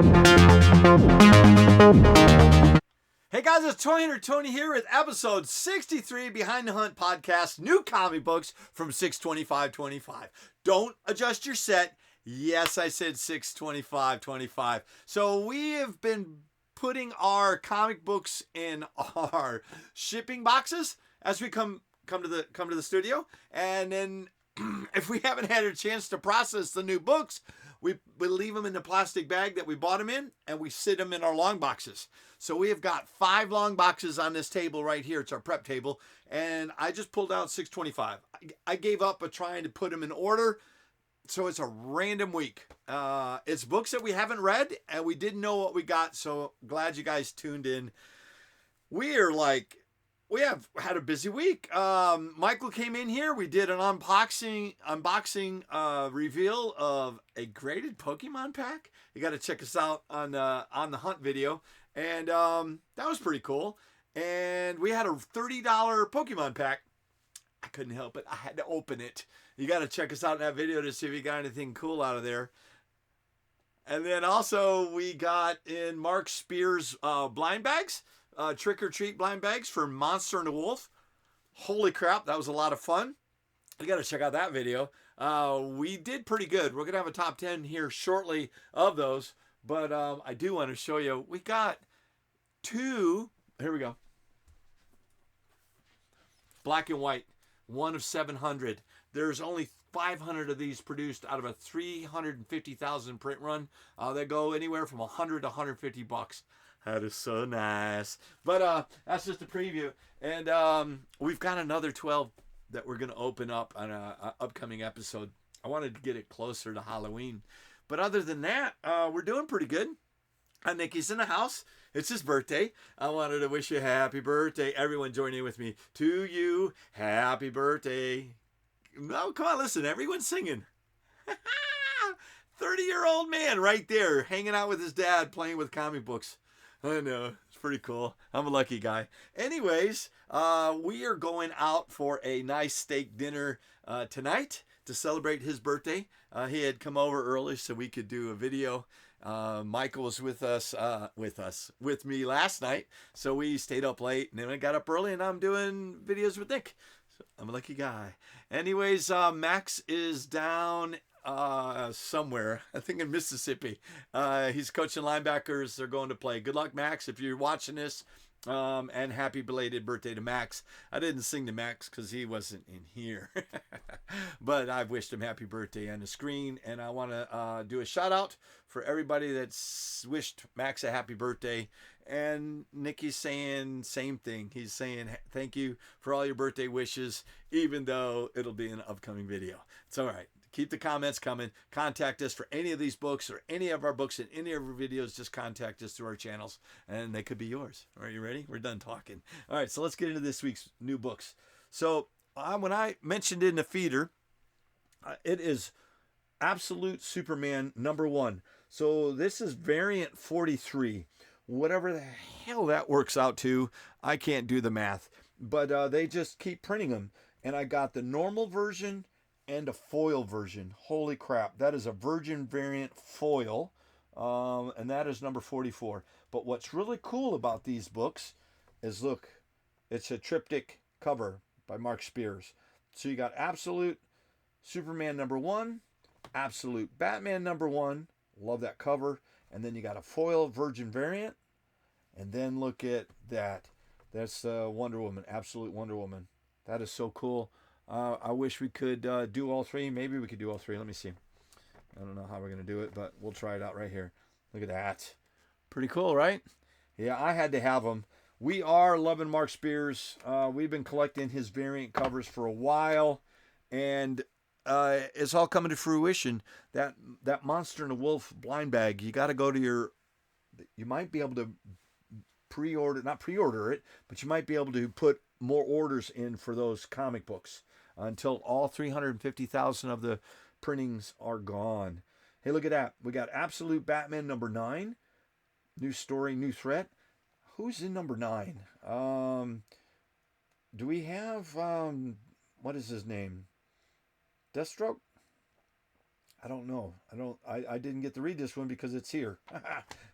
Hey guys, it's Tony here with episode 63 Behind the Hunt podcast, new comic books from 62525. Don't adjust your set. Yes, I said 62525. So we have been putting our comic books in our shipping boxes as we come to the studio, and then if we haven't had a chance to process the new books, we leave them in the plastic bag that we bought them in, and we sit them in our long boxes. So we have got 5 long boxes on this table right here. It's our prep table, and I just pulled out 625. I gave up on trying to put them in order, so it's a random week. It's books that we haven't read, and we didn't know what we got, so glad you guys tuned in. We have had a busy week. Michael came in here. We did an unboxing reveal of a graded Pokemon pack. You got to check us out on the hunt video, and that was pretty cool. And we had a $30 Pokemon pack. I couldn't help it. I had to open it. You got to check us out in that video to see if we got anything cool out of there. And then also we got in Mark Spears blind bags. Trick or treat blind bags for Monster and the Wolf. Holy crap, that was a lot of fun. You got to check out that video. We did pretty good. We're going to have a top 10 here shortly of those, but I do want to show you. We got 2. Here we go. Black and white. 1 of 700. There's only 500 of these produced out of a 350,000 print run. They go anywhere from 100 to 150 bucks. That is so nice. But that's just a preview. And we've got another 12 that we're going to open up on an upcoming episode. I wanted to get it closer to Halloween. But other than that, we're doing pretty good. Nikki's in the house. It's his birthday. I wanted to wish you a happy birthday. Everyone join in with me. To you, happy birthday. No, come on, listen. Everyone's singing. 30-year-old man right there hanging out with his dad playing with comic books. I know, it's pretty cool. I'm a lucky guy. Anyways, we are going out for a nice steak dinner tonight to celebrate his birthday. He had come over early so we could do a video. Michael was with me last night, so we stayed up late, and then I got up early, and I'm doing videos with Nick. So I'm a lucky guy. Anyways, Max is down somewhere, I think in Mississippi. He's coaching linebackers. They're going to play. Good luck, Max, if you're watching this. And happy belated birthday to Max. I didn't sing to Max because he wasn't in here. But I've wished him happy birthday on the screen. And I want to do a shout out for everybody that's wished Max a happy birthday. And Nikki's saying same thing. He's saying thank you for all your birthday wishes, even though it'll be in an upcoming video. It's all right. Keep the comments coming. Contact us for any of these books or any of our books in any of our videos. Just contact us through our channels, and they could be yours. All right, you ready? We're done talking. All right, so let's get into this week's new books. So when I mentioned in the feeder, it is Absolute Superman #1. So this is variant 43. Whatever the hell that works out to, I can't do the math. But they just keep printing them. And I got the normal version and a foil version. Holy crap, that is a Virgin variant foil, and that is number 44. But what's really cool about these books is, look, it's a triptych cover by Mark Spears. So you got Absolute Superman #1, Absolute Batman #1, love that cover, and then you got a foil Virgin variant, and then look at that. That's Wonder Woman, Absolute Wonder Woman. That is so cool. I wish we could do all 3. Maybe we could do all 3. Let me see. I don't know how we're going to do it, but we'll try it out right here. Look at that. Pretty cool, right? Yeah, I had to have them. We are loving Mark Spears. We've been collecting his variant covers for a while, and it's all coming to fruition. That Monster and the Wolf blind bag, you got to go to you might be able to not pre-order it, but you might be able to put more orders in for those comic books until all 350,000 of the printings are gone. Hey, look at that. We got Absolute Batman #9. New story, new threat. Who's in #9? Do we have, what is his name? Deathstroke? I don't know. I didn't get to read this one because it's here.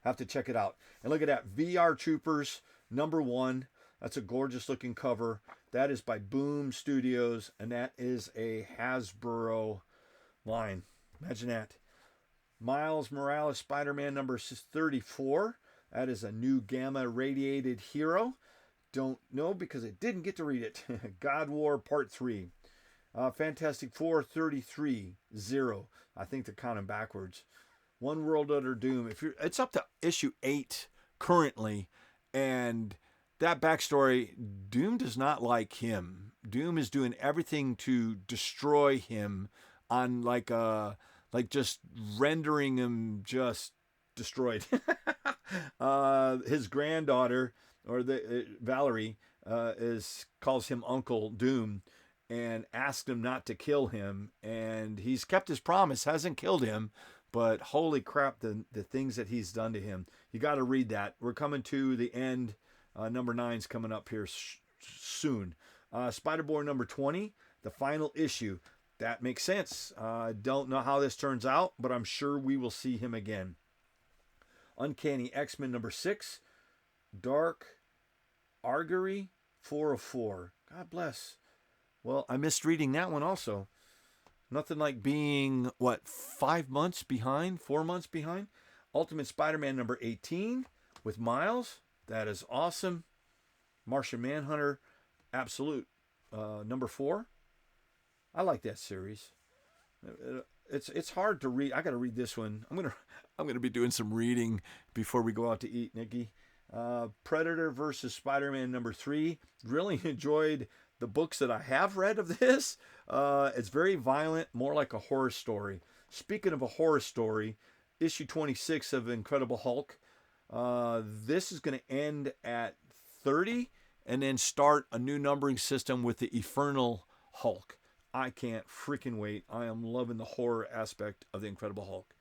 Have to check it out. And look at that. VR Troopers #1. That's a gorgeous looking cover. That is by Boom Studios, and that is a Hasbro line. Imagine that. Miles Morales Spider-Man #34. That is a new gamma radiated hero. Don't know because I didn't get to read it. God War Part 3. Fantastic Four 33-0. I think they're counting backwards. One World Under Doom. It's up to issue 8 currently, and that backstory, Doom does not like him. Doom is doing everything to destroy him on like just rendering him just destroyed. His granddaughter, or Valerie, calls him Uncle Doom and asked him not to kill him, and he's kept his promise, hasn't killed him, but holy crap, the things that he's done to him. You got to read that. We're coming to the end. #9's coming up here soon. Spider-Boy #20, the final issue. That makes sense. I don't know how this turns out, but I'm sure we will see him again. Uncanny X-Men #6, Dark Argery 404. God bless. Well, I missed reading that one also. Nothing like being, 5 months behind, 4 months behind. Ultimate Spider-Man #18 with Miles. That is awesome. Martian Manhunter Absolute #4. I like that series. It's hard to read. I got to read this one. I'm gonna be doing some reading before we go out to eat, Nikki. Predator versus Spider-Man #3. Really enjoyed the books that I have read of this. It's very violent, more like a horror story. Speaking of a horror story, issue 26 of Incredible Hulk. This is going to end at 30 and then start a new numbering system with the Infernal Hulk. I can't freaking wait. I am loving the horror aspect of the Incredible Hulk.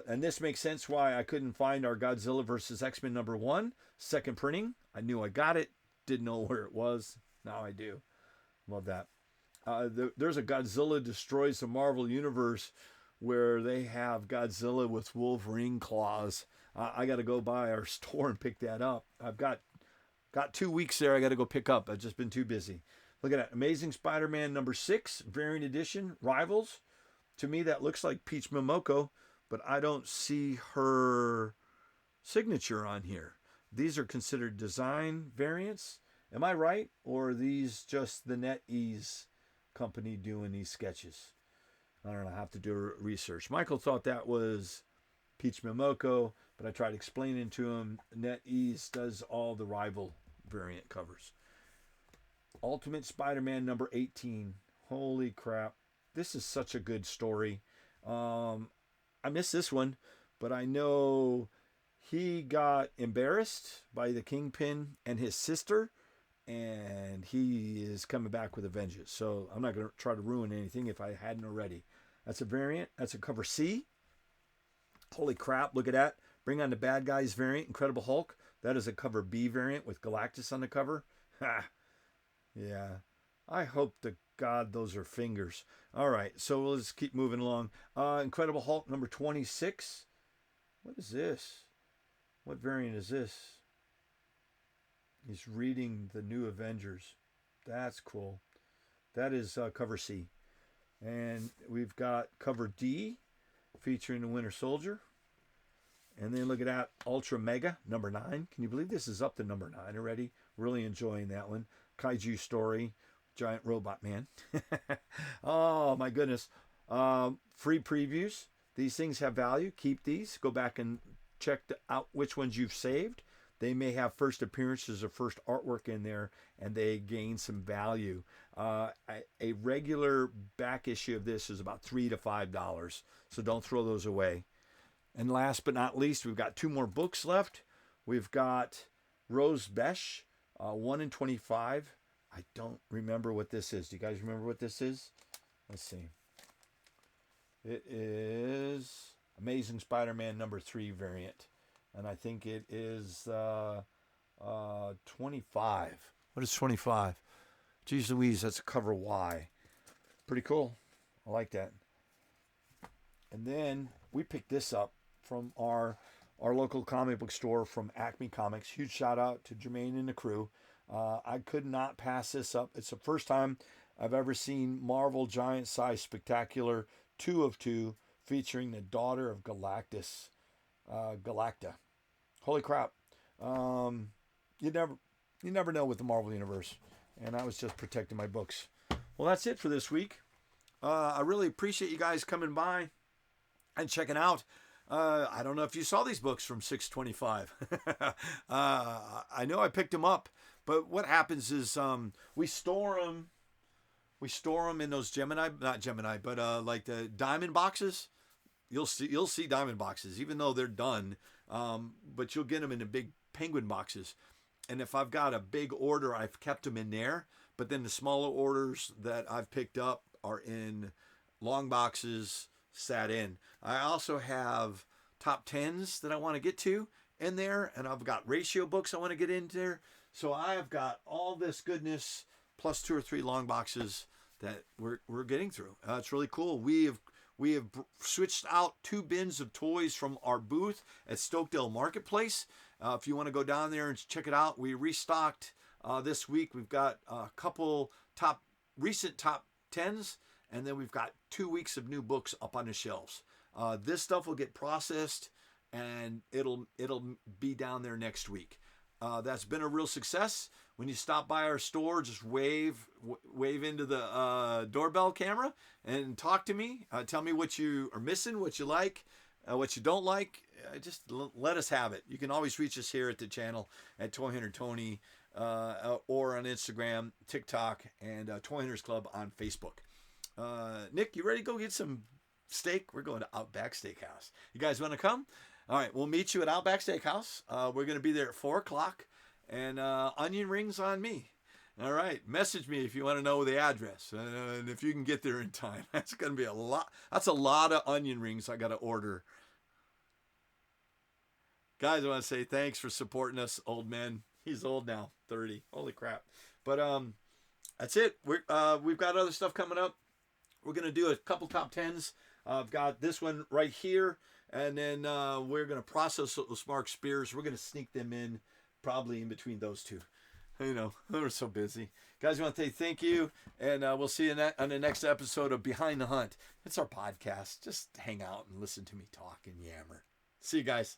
And this makes sense why I couldn't find our Godzilla vs. X-Men #1, second printing. I knew I got it, didn't know where it was. Now I do. Love that. There's a Godzilla Destroys the Marvel Universe where they have Godzilla with Wolverine claws. I got to go by our store and pick that up. I've got 2 weeks there I got to go pick up. I've just been too busy. Look at that. Amazing Spider-Man #6, variant edition, Rivals. To me, that looks like Peach Momoko, but I don't see her signature on here. These are considered design variants. Am I right? Or are these just the NetEase company doing these sketches? I don't know. I have to do research. Michael thought that was Peach Momoko, but I tried explaining to him NetEase does all the rival variant covers. Ultimate Spider-Man #18. Holy crap. This is such a good story. I missed this one, but I know he got embarrassed by the Kingpin and his sister, and he is coming back with a vengeance. So I'm not going to try to ruin anything if I hadn't already. That's a variant. That's a cover C. Holy crap, look at that. Bring on the Bad Guys variant, Incredible Hulk. That is a cover B variant with Galactus on the cover. Ha! Yeah. I hope to God those are fingers. All right, so we'll just keep moving along. Incredible Hulk #26. What is this? What variant is this? He's reading the New Avengers. That's cool. That is cover C. And we've got cover D featuring the Winter Soldier. And then look at that, Ultra Mega #9. Can you believe this is up to #9 already? Really enjoying that one. Kaiju Story, Giant Robot Man. Oh my goodness. Free previews. These things have value. Keep these. Go back and check out which ones you've saved. They may have first appearances or first artwork in there, and they gain some value. A regular back issue of this is about $3 to $5, so don't throw those away. And last but not least, we've got 2 more books left. We've got Rose Besh, 1 in 25. I don't remember what this is. Do you guys remember what this is? Let's see. It is Amazing Spider-Man #3 variant. And I think it is 25. What is 25? Geez Louise, that's a cover Y. Pretty cool. I like that. And then we picked this up from our local comic book store from Acme Comics. Huge shout out to Jermaine and the crew. I could not pass this up. It's the first time I've ever seen Marvel Giant Size Spectacular 2 of 2 featuring the daughter of Galactus, Galacta. Holy crap. You never know with the Marvel Universe. And I was just protecting my books. Well, that's it for this week. I really appreciate you guys coming by and checking out. I don't know if you saw these books from 625. I know I picked them up, but what happens is we store them. We store them in those not Gemini, but like the diamond boxes. You'll see diamond boxes, even though they're done. But you'll get them in the big penguin boxes. And if I've got a big order, I've kept them in there. But then the smaller orders that I've picked up are in long boxes, sat in. I also have top 10s that I want to get to in there, and I've got ratio books I want to get in there. So I have got all this goodness plus 2 or 3 long boxes that we're getting through. It's really cool. We have switched out 2 bins of toys from our booth at Stokesdale Marketplace. If you want to go down there and check it out, we restocked this week. We've got a couple recent top 10s, and then we've got 2 weeks of new books up on the shelves. This stuff will get processed, and it'll be down there next week. That's been a real success. When you stop by our store, just wave into the doorbell camera and talk to me. Tell me what you are missing, what you like, what you don't like. Just let us have it. You can always reach us here at the channel at Toy Hunter Tony, or on Instagram, TikTok, and Toy Hunters Club on Facebook. Nick, you ready to go get some steak? We're going to Outback Steakhouse. You guys want to come? All right, we'll meet you at Outback Steakhouse. We're going to be there at 4 o'clock, and onion rings on me. All right, message me if you want to know the address, and if you can get there in time. That's going to be a lot. That's a lot of onion rings I got to order. Guys, I want to say thanks for supporting us, old men. He's old now, 30. Holy crap. But that's it. We've got other stuff coming up. We're going to do a couple top 10s. I've got this one right here. And then we're going to process those Mark Spears. We're going to sneak them in probably in between those two. You know, we're so busy. Guys, I want to say thank you. And we'll see you on the next episode of Behind the Hunt. It's our podcast. Just hang out and listen to me talk and yammer. See you guys.